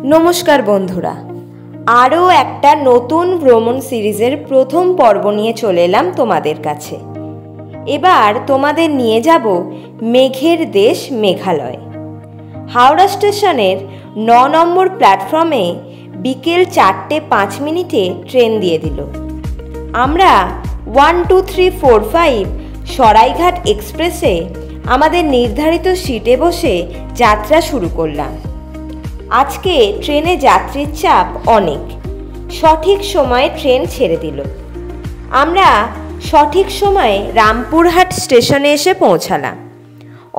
নমস্কার বন্ধুরা, আরও একটা নতুন ভ্রমণ সিরিজের প্রথম পর্ব নিয়ে চলে এলাম তোমাদের কাছে। এবার তোমাদের নিয়ে যাব মেঘের দেশ মেঘালয়। হাওড়া স্টেশনের 9 নম্বর প্ল্যাটফর্মে বিকেল 4:05 ট্রেন দিয়ে দিল। আমরা 1, 2, 3, 4, 5 সরাইঘাট এক্সপ্রেসে আমাদের নির্ধারিত সিটে বসে যাত্রা শুরু করলাম। আজকে ট্রেনে যাত্রীর চাপ অনেক। সঠিক সময়ে ট্রেন ছেড়ে দিল। আমরা সঠিক সময়ে রামপুরহাট স্টেশনে এসে পৌঁছালাম।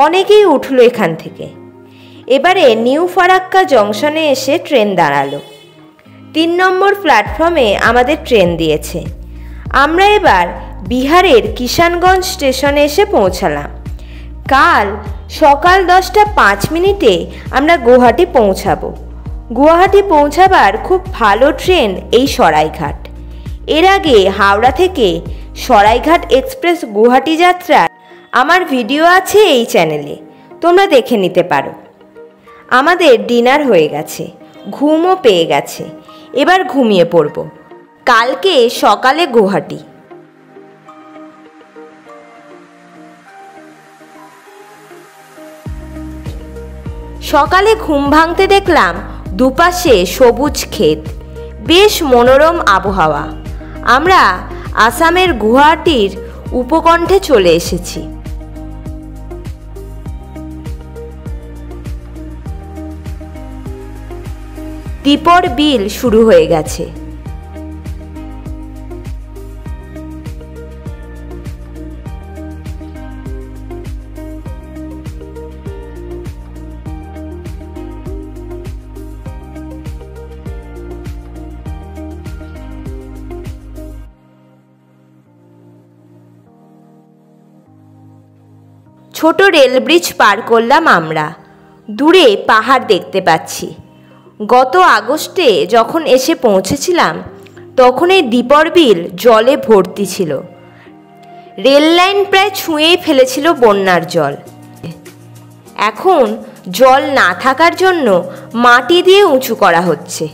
অনেকেই উঠল এখান থেকে। এবারে নিউ ফারাক্কা জংশনে এসে ট্রেন দাঁড়ালো। 3 নম্বর প্ল্যাটফর্মে আমাদের ট্রেন দিয়েছে। আমরা এবার বিহারের কিষানগঞ্জ স্টেশনে এসে পৌঁছালাম। কাল সকাল 10:05 আমরা গুয়াহাটি পৌঁছাবো। গুয়াহাটি পৌঁছাবার খুব ভালো ট্রেন এই সরাইঘাট। এর আগে হাওড়া থেকে সরাইঘাট এক্সপ্রেস গুয়াহাটি যাত্রার আমার ভিডিও আছে এই চ্যানেলে, তোমরা দেখে নিতে পারো। আমাদের ডিনার হয়ে গেছে, ঘুমও পেয়ে গেছে। এবার ঘুমিয়ে পড়ব। কালকে সকালে গুয়াহাটি। সকালে ঘুম ভাঙতে দেখলাম দুপাশে সবুজ ক্ষেত, বেশ মনোরম আবহাওয়া। আমরা আসামের গুয়াহাটির উপকণ্ঠে চলে এসেছি। দীপর বিল শুরু হয়ে গেছে। ছোট রেল ব্রিজ পার করলাম আমরা। দূরে পাহাড় দেখতে পাচ্ছি। গত আগস্টে যখন এসে পৌঁছেছিলাম তখন এই দীপর বিল জলে ভর্তি ছিল। রেল লাইন প্রায় ছুঁয়েই ফেলেছিল বন্যার জল। এখন জল না থাকার জন্য মাটি দিয়ে উঁচু করা হচ্ছে।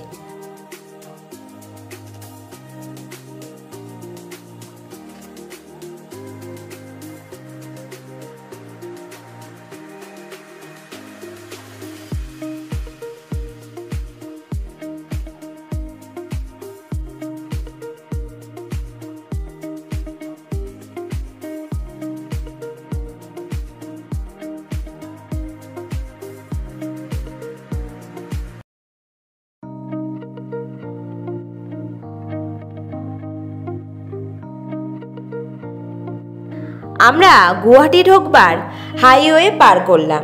আমরা গুয়াহাটি ঢোকবার হাইওয়ে পার করলাম।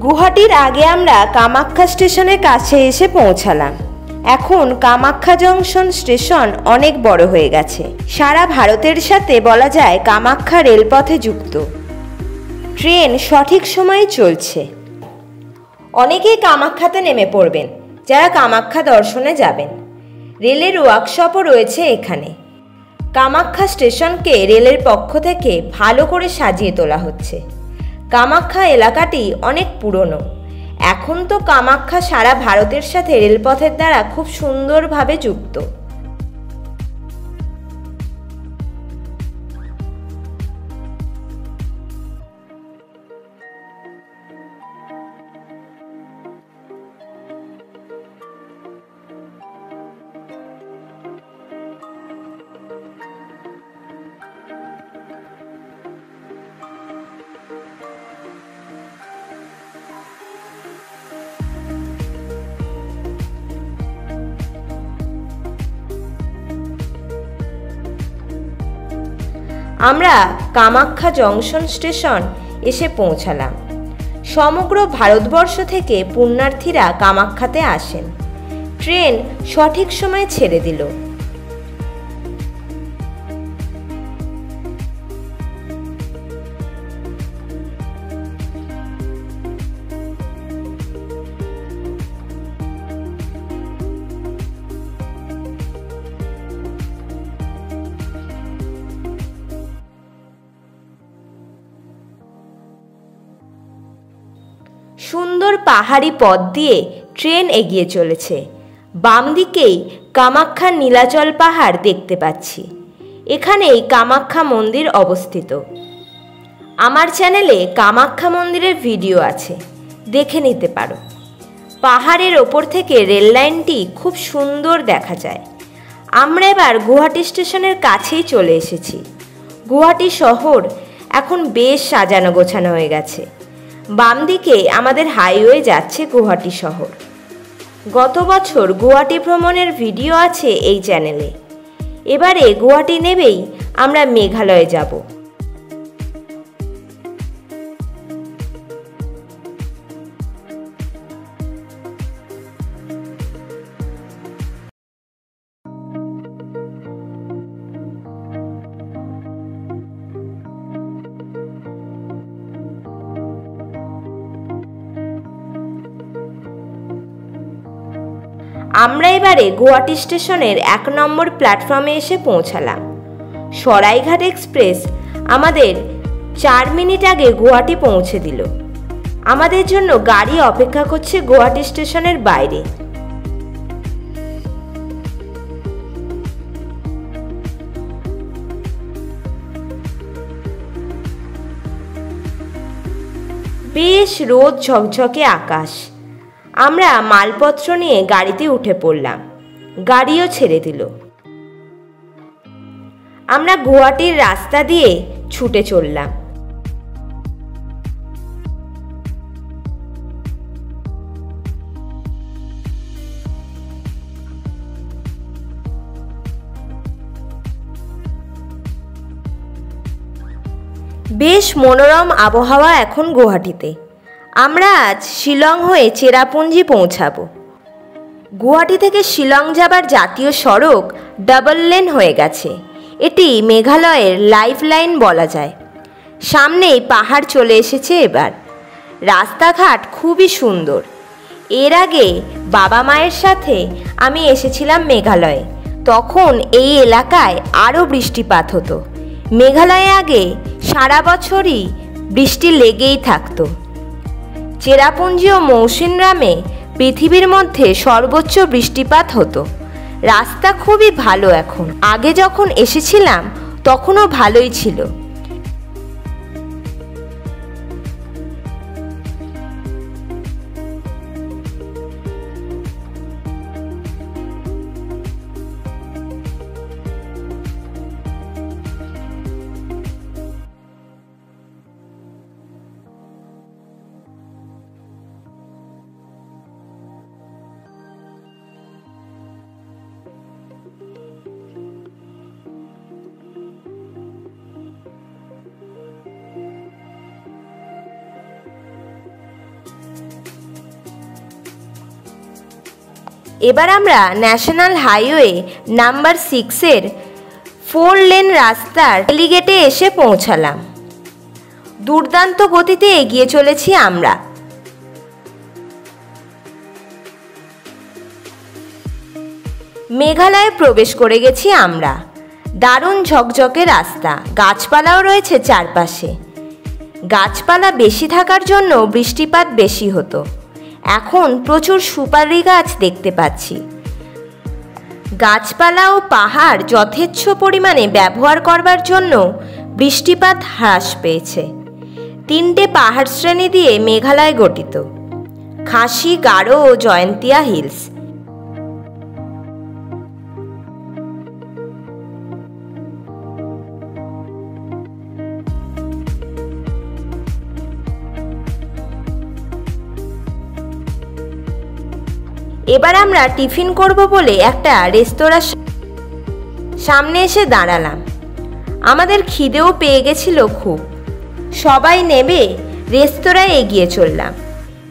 গুয়াহাটির আগে আমরা কামাখ্যা স্টেশনের কাছে এসে পৌঁছালাম। এখন কামাখ্যা জংশন স্টেশন অনেক বড় হয়ে গেছে। সারা ভারতের সাথে বলা যায় কামাখ্যা রেলপথে যুক্ত। ট্রেন সঠিক সময়ে চলছে। অনেকেই কামাখ্যাতে নেমে পড়বেন যারা কামাখ্যা দর্শনে যাবেন। রেলের ওয়ার্কশপও রয়েছে এখানে। কামাখ্যা স্টেশনকে রেলের পক্ষ থেকে ভালো করে সাজিয়ে তোলা হচ্ছে। কামাখ্যা এলাকাটি অনেক পুরনো। এখন তো কামাখ্যা সারা ভারতের সাথে রেলপথের দ্বারা খুব সুন্দরভাবে যুক্ত। আমরা কামাখ্যা জংশন স্টেশন এসে পৌঁছালাম। সমগ্র ভারতবর্ষ থেকে পুণ্যার্থীরা কামাখ্যাতে আসেন। ট্রেন সঠিক সময়ে ছেড়ে দিল। সুন্দর পাহাড়ি পথ দিয়ে ট্রেন এগিয়ে চলেছে। বাম দিকেই কামাখ্যার নীলাচল পাহাড় দেখতে পাচ্ছি। এখানেই কামাখ্যা মন্দির অবস্থিত। আমার চ্যানেলে কামাখ্যা মন্দিরের ভিডিও আছে, দেখে নিতে পারো। পাহাড়ের ওপর থেকে রেল লাইনটি খুব সুন্দর দেখা যায়। আমরা এবার গুয়াহাটি স্টেশনের কাছেই চলে এসেছি। গুয়াহাটি শহর এখন বেশ সাজানো গোছানো হয়ে গেছে। বাম দিকে আমাদের হাইওয়ে যাচ্ছে গুয়াহাটি শহর। গত বছর গুয়াহাটি ভ্রমণের ভিডিও আছে এই চ্যানেলে। এবারে গুয়াহাটি নেবেই আমরা মেঘালয়ে যাব। আমরা এবারে গুয়াহাটি স্টেশনের 1 নম্বর প্ল্যাটফর্মে এসে পৌঁছালাম। সরাইঘাট এক্সপ্রেস আমাদের 4 মিনিট আগে গুয়াহাটি পৌঁছে দিল। আমাদের জন্য গাড়ি অপেক্ষা করছে গুয়াহাটি স্টেশনের বাইরে। বেশ রোদ ঝকঝকে আকাশ। আমরা মালপত্র নিয়ে গাড়িতে উঠে পড়লাম। গাড়িও ছেড়ে দিল। আমরা গুয়াহাটির রাস্তা দিয়ে ছুটে চললাম। বেশ মনোরম আবহাওয়া এখন গুয়াহাটিতে। আমরা আজ শিলং হয়ে চেরাপুঞ্জি পৌঁছাবো। গুয়াহাটি থেকে শিলং যাবার জাতীয় সড়ক ডাবল লেন হয়ে গেছে। এটি মেঘালয়ের লাইফ লাইন বলা যায়। সামনেই পাহাড় চলে এসেছে এবার। রাস্তাঘাট খুবই সুন্দর। এর আগে বাবা মায়ের সাথে আমি এসেছিলাম মেঘালয়ে। তখন এই এলাকায় আরও বৃষ্টিপাত হতো। মেঘালয়ে আগে সারা বছরই বৃষ্টি লেগেই থাকতো। চেরাপুঞ্জি ও মৌসিনরামে পৃথিবীর মধ্যে সর্বোচ্চ বৃষ্টিপাত হতো। রাস্তা খুবই ভালো এখন। আগে যখন এসেছিলাম তখনও ভালোই ছিল। এবার আমরা ন্যাশনাল হাইওয়ে নাম্বার 6-এর 4 লেন রাস্তার টেলিগেটে এসে পৌঁছালাম। দুর্দান্ত গতিতে এগিয়ে চলেছি আমরা। মেঘালয়ে প্রবেশ করে গেছি আমরা। দারুণ ঝকঝকে রাস্তা, গাছপালাও রয়েছে চারপাশে। গাছপালা বেশি থাকার জন্য বৃষ্টিপাত বেশি হতো। এখন প্রচুর সুপারি গাছ দেখতে পাচ্ছি। গাছপালা ও পাহাড় যথেচ্ছ পরিমাণে ব্যবহার করবার জন্য বৃষ্টিপাত হ্রাস পেয়েছে। 3টে পাহাড় শ্রেণী দিয়ে মেঘালয় গঠিত: খাসি, গারো ও জয়ন্তিয়া হিলস। এবার আমরা টিফিন করব বলে একটা রেস্তোরাঁর সামনে এসে দাঁড়ালাম। আমাদের খিদেও পেয়ে গেছিল খুব। সবাই নেবে রেস্তোরাঁয় এগিয়ে চললাম।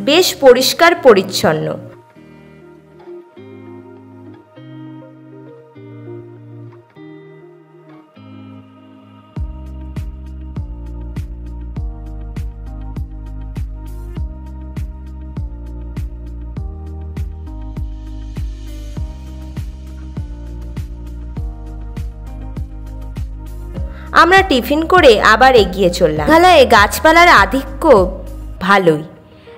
বেশ পরিষ্কার পরিচ্ছন্ন। আমরা টিফিন করে আবার এগিয়ে চললাম। মেঘালয়ে গাছপালার আধিক্য ভালোই।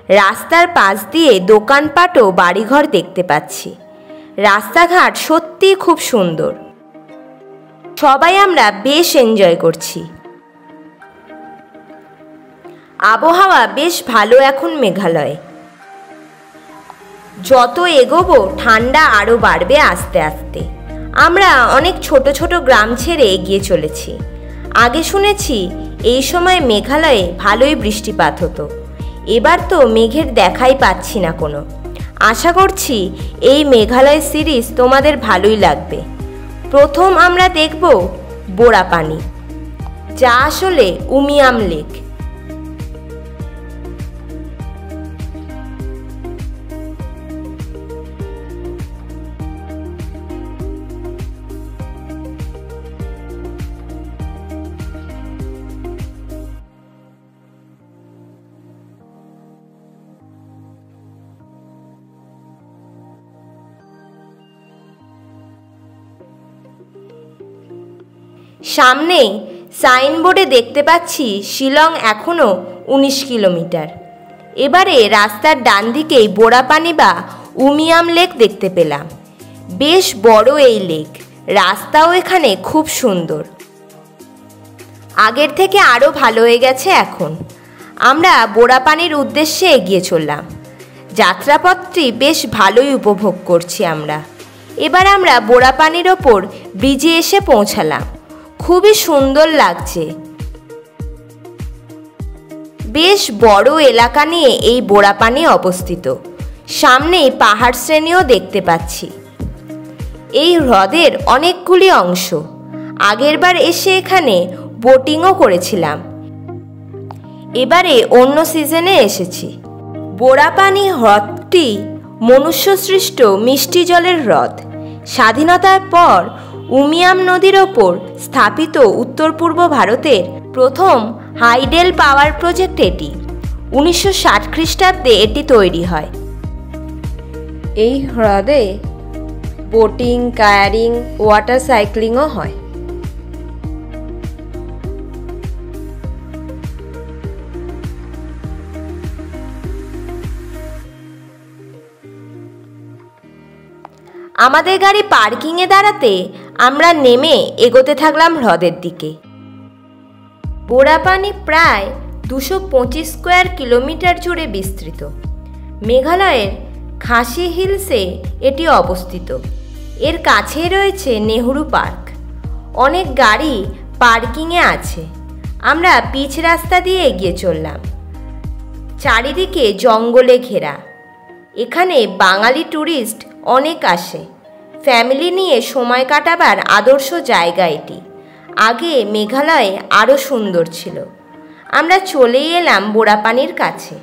রাস্তার পাশ দিয়ে দোকানপাট ও বাড়িঘর দেখতে পাচ্ছি। রাস্তাঘাট সত্যিই খুব সুন্দর। সবাই আমরা বেশ এনজয় করছি। আবহাওয়া বেশ ভালো এখন মেঘালয়ে। যত এগোবো ঠান্ডা আরও বাড়বে আস্তে আস্তে। আমরা অনেক ছোট ছোট গ্রাম ছেড়ে এগিয়ে চলেছি। আগে শুনেছি এই সময় মেঘালয়ে ভালোই বৃষ্টিপাত হতো। এবার তো মেঘের দেখাই পাচ্ছি না কোনো। আশা করছি এই মেঘালয় সিরিজ তোমাদের ভালোই লাগবে। প্রথম আমরা দেখব বোরাপানি, যা আসলে উমিয়াম লেক। সামনে সাইনবোর্ডে দেখতে পাচ্ছি শিলং এখনও 19 কিলোমিটার। এবারে রাস্তার ডান দিকেই বোরাপানি বা উমিয়াম লেক দেখতে পেলাম। বেশ বড় এই লেক, রাস্তাও এখানে খুব সুন্দর। আগের থেকে আরও ভালো হয়ে গেছে এখন। আমরা বোরাপানির উদ্দেশ্যে এগিয়ে চললাম। যাত্রাপথটি বেশ ভালোই উপভোগ করছি আমরা। এবার আমরা বোরাপানির ওপর ব্রিজে এসে পৌঁছালাম। খুবই সুন্দর লাগছে। বেশ বড় এলাকা নিয়ে এই বোরাপানি অবস্থিত। সামনেই পাহাড় শ্রেণীও দেখতে পাচ্ছি। এই হ্রদের অনেকগুলি অংশ। আগেরবার এসে এখানে বোটিংও করেছিলাম। এবারে অন্য সিজনে এসেছি। বোরাপানি হ্রদটি মনুষ্যসৃষ্ট মিষ্টি জলের হ্রদ। স্বাধীনতার পর উমিয়াম নদীর ওপর স্থাপিত উত্তর পূর্ব ভারতের প্রথম হাইডেল পাওয়ার প্রজেক্ট এটি। 1960 খ্রিস্টাব্দে এটি তৈরি হয়। এই হ্রদে বোটিং, কায়ারিং, ওয়াটার সাইক্লিংও হয়। আমাদের গাড়ি পার্কিংয়ে দাঁড়াতে আমরা নেমে এগোতে থাকলাম হ্রদের দিকে। বোরাপানি প্রায় 225 স্কোয়ার কিলোমিটার জুড়ে বিস্তৃত। মেঘালয়ের খাসি হিলসে এটি অবস্থিত। এর কাছেই রয়েছে নেহরু পার্ক। অনেক গাড়ি পার্কিংয়ে আছে। আমরা পিচ রাস্তা দিয়ে এগিয়ে চললাম। চারিদিকে জঙ্গলে ঘেরা। এখানে বাঙালি ট্যুরিস্ট অনেক আসে। ফ্যামিলি নিয়ে সময় কাটাবার আদর্শ জায়গা এটি। আগে মেঘালয় আরও সুন্দর ছিল। আমরা চলেই এলাম বোরাপানির কাছে।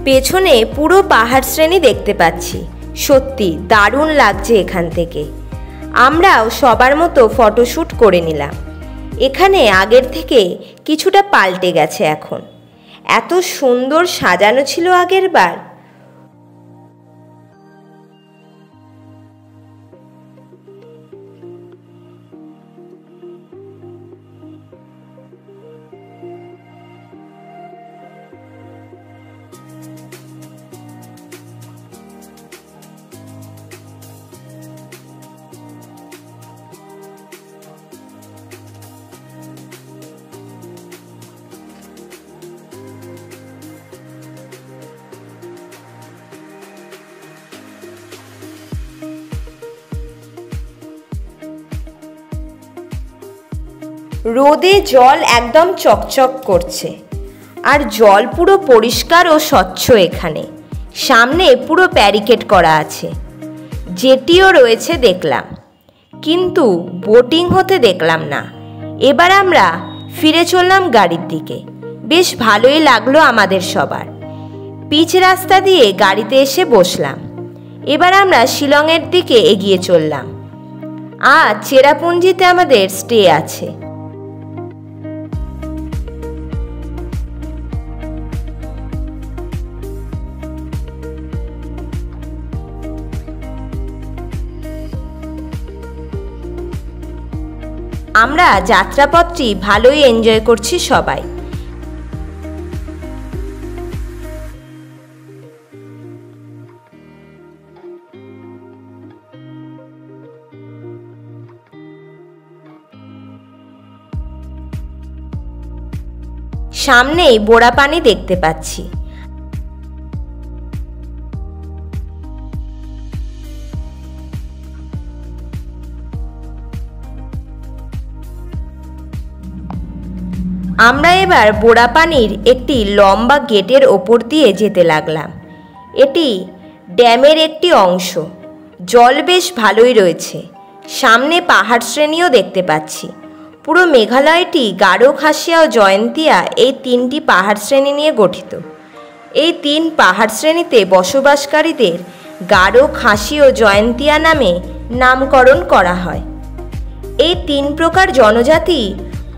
পেছনে পুরো পাহাড় শ্রেণী দেখতে পাচ্ছি। সত্যি দারুণ লাগছে এখান থেকে। আমরাও সবার মতো ফটোশ্যুট করে নিলাম। এখানে আগের থেকে কিছুটা পাল্টে গেছে এখন। এত সুন্দর সাজানো ছিল আগের বার। রোদে জল একদম চকচক করছে। আর জল পুরো পরিষ্কার ও স্বচ্ছ এখানে। সামনে পুরো ব্যারিকেড করা আছে। জেটিও রয়েছে দেখলাম, কিন্তু বোটিং হতে দেখলাম না। এবার আমরা ফিরে চললাম গাড়ির দিকে। বেশ ভালোই লাগলো আমাদের সবার। পিচ রাস্তা দিয়ে গাড়িতে এসে বসলাম। এবার আমরা শিলংয়ের দিকে এগিয়ে চললাম। আজ চেরাপুঞ্জিতে আমাদের স্টে আছে। আমরা যাত্রাপথটি ভালোই এনজয় করছি সবাই। সামনেই বোড়াপানি দেখতে পাচ্ছি। আমরা এবার বোড়াপানির একটি লম্বা গেটের ওপর দিয়ে যেতে লাগলাম। এটি ড্যামের একটি অংশ। জল বেশ ভালোই রয়েছে। সামনে পাহাড় শ্রেণীও দেখতে পাচ্ছি। পুরো মেঘালয়টি গারো, খাসিয়া ও জয়ন্তিয়া এই তিনটি পাহাড় শ্রেণী নিয়ে গঠিত। এই তিন পাহাড় শ্রেণীতে বসবাসকারীদের গারো, খাসি ও জয়ন্তিয়া নামে নামকরণ করা হয়। এই তিন প্রকার জনজাতি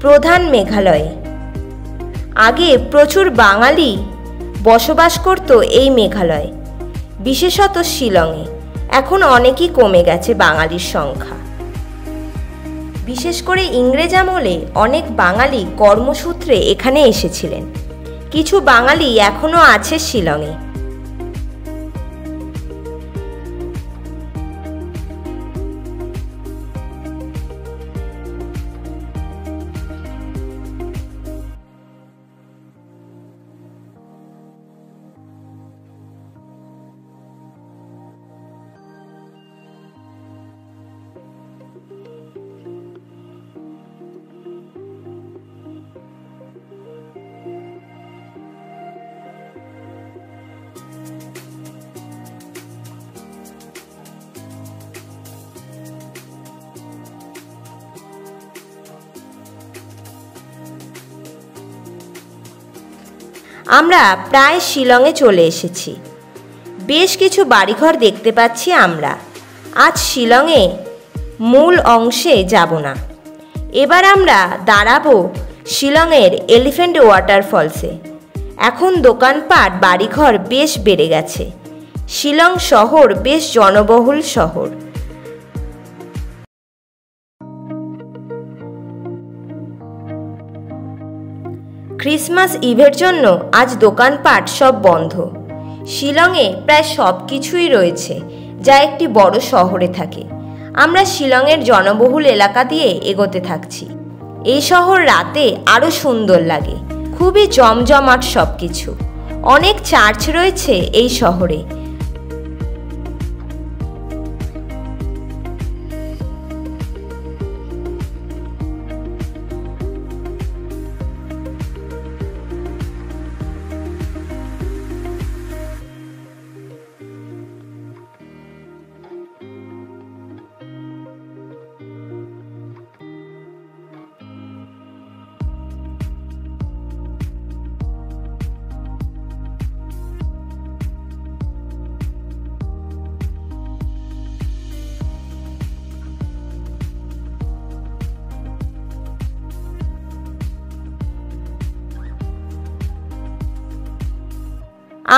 প্রধান মেঘালয়ে। আগে প্রচুর বাঙালি বসবাস করত এই মেঘালয়ে, বিশেষত শিলংয়ে। এখন অনেকই কমে গেছে বাঙালির সংখ্যা। বিশেষ করে ইংরেজ আমলে অনেক বাঙালি কর্মসূত্রে এখানে এসেছিলেন। কিছু বাঙালি এখনও আছে শিলংয়ে। আমরা প্রায় শিলংয়ে চলে এসেছি। বেশ কিছু বাড়িঘর দেখতে পাচ্ছি আমরা। আজ শিলংয়ে মূল অংশে যাব না। এবার আমরা দাঁড়াবো শিলংয়ের এলিফ্যান্ট ওয়াটারফলসে। এখন দোকানপাট, বাড়িঘর বেশ বেড়ে গেছে। শিলং শহর বেশ জনবহুল শহর। ক্রিসমাস ইভের জন্য আজ দোকানপাট সব বন্ধ। শিলংয়ে প্রায় সব কিছুই রয়েছে যা একটি বড় শহরে থাকে। আমরা শিলংয়ের জনবহুল এলাকা দিয়ে এগোতে থাকছি। এই শহর রাতে আরও সুন্দর লাগে। খুবই জমজমাট সব কিছু। অনেক চার্চ রয়েছে এই শহরে।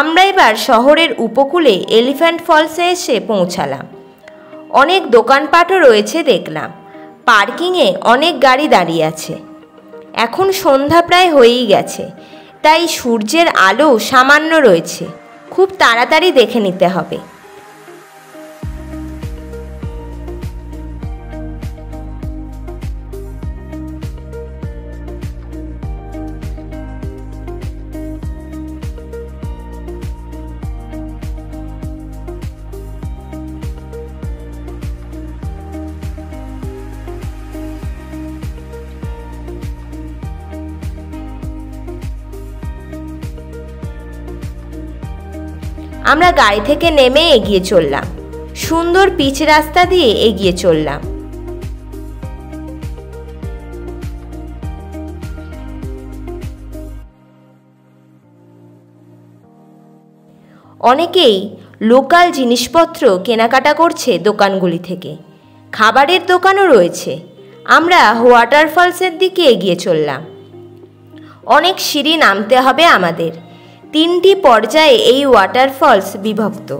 আমরা এবার শহরের উপকূলে এলিফ্যান্ট ফলসে এসে পৌঁছালাম। অনেক দোকানপাটও রয়েছে দেখলাম। পার্কিংয়ে অনেক গাড়ি দাঁড়িয়ে আছে। এখন সন্ধ্যা প্রায় হয়েই গেছে, তাই সূর্যের আলো সামান্য রয়েছে। খুব তাড়াতাড়ি দেখে নিতে হবে। আমরা গাড়ি থেকে নেমে এগিয়ে চললাম। সুন্দর পিচ রাস্তা দিয়ে এগিয়ে চললাম। অনেকেই লোকাল জিনিসপত্র কেনাকাটা করছে দোকানগুলি থেকে। খাবারের দোকানও রয়েছে। আমরা ওয়াটারফলসের দিকে এগিয়ে চললাম। অনেক সিঁড়ি নামতে হবে আমাদের। 3টি পর্যায়ে এই ওয়াটারফলস বিভক্ত।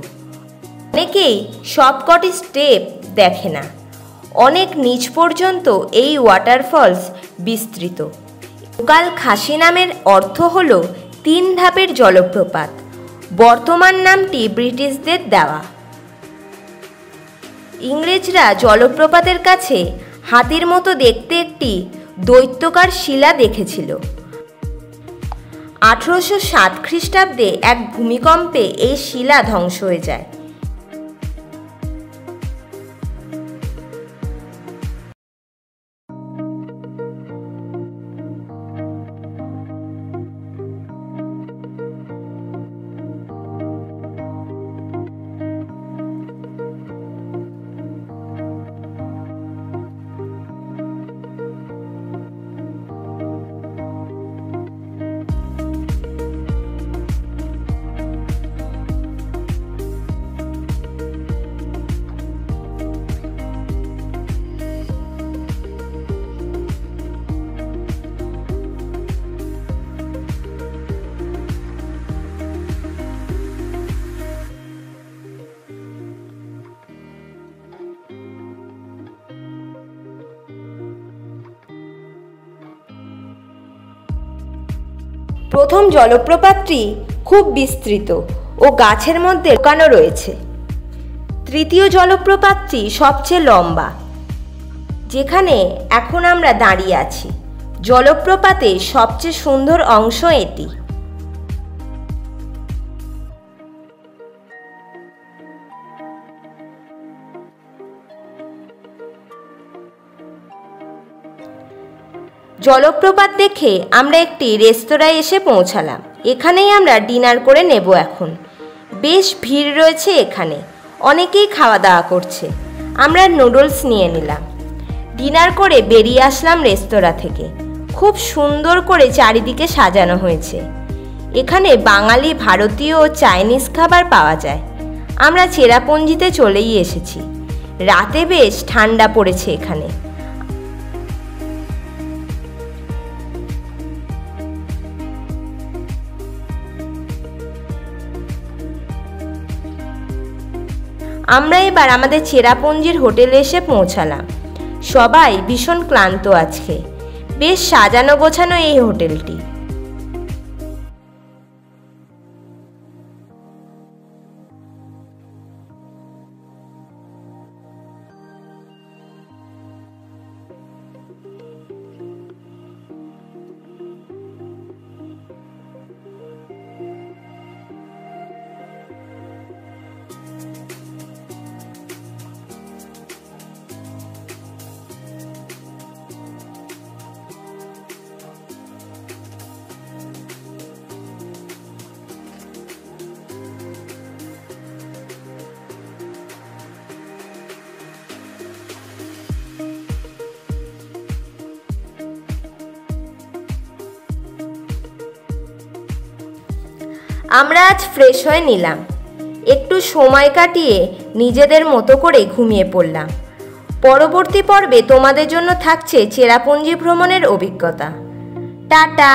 অনেকেই সবকটি স্টেপ দেখে না। অনেক নিচ পর্যন্ত এই ওয়াটারফলস বিস্তৃত। লোকাল খাসি নামের অর্থ হল 3 ধাপের জলপ্রপাত। বর্তমান নামটি ব্রিটিশদের দেওয়া। ইংরেজরা জলপ্রপাতের কাছে হাতির মতো দেখতে একটি দৈত্যাকার শিলা দেখেছিল। 1807 খ্রিস্টাব্দে এক ভূমিকম্পে এই শিলা ধ্বংস হয়ে যায়। প্রথম জলপ্রপাতটি খুব বিস্তৃত ও গাছের মধ্যে লুকানো রয়েছে। তৃতীয় জলপ্রপাতটি সবচেয়ে লম্বা, যেখানে এখন আমরা দাঁড়িয়ে আছি। জলপ্রপাতের সবচেয়ে সুন্দর অংশ এটি। জলপ্রপাত দেখে আমরা একটি রেস্তোরাঁয় এসে পৌঁছালাম। এখানেই আমরা ডিনার করে নেব এখন। বেশ ভিড় রয়েছে এখানে, অনেকেই খাওয়া দাওয়া করছে। আমরা নুডলস নিয়ে নিলাম। ডিনার করে বেরিয়ে আসলাম রেস্তোরাঁ থেকে। খুব সুন্দর করে চারিদিকে সাজানো হয়েছে। এখানে বাঙালি, ভারতীয় ও চাইনিজ খাবার পাওয়া যায়। আমরা চেরাপুঞ্জিতে চলেই এসেছি। রাতে বেশ ঠান্ডা পড়েছে এখানে। আমরা এবার আমাদের চেরাপুঞ্জির হোটেলে এসে পৌঁছালাম। সবাই ভীষণ ক্লান্ত আজকে। বেশ সাজানো গোছানো এই হোটেলটি। আমরা আজ ফ্রেশ হয়ে নিলাম। একটু সময় কাটিয়ে নিজেদের মতো করে ঘুমিয়ে পড়লাম। পরবর্তী পর্বে তোমাদের জন্য থাকছে চেরাপুঞ্জি ভ্রমণের অভিজ্ঞতা। টাটা।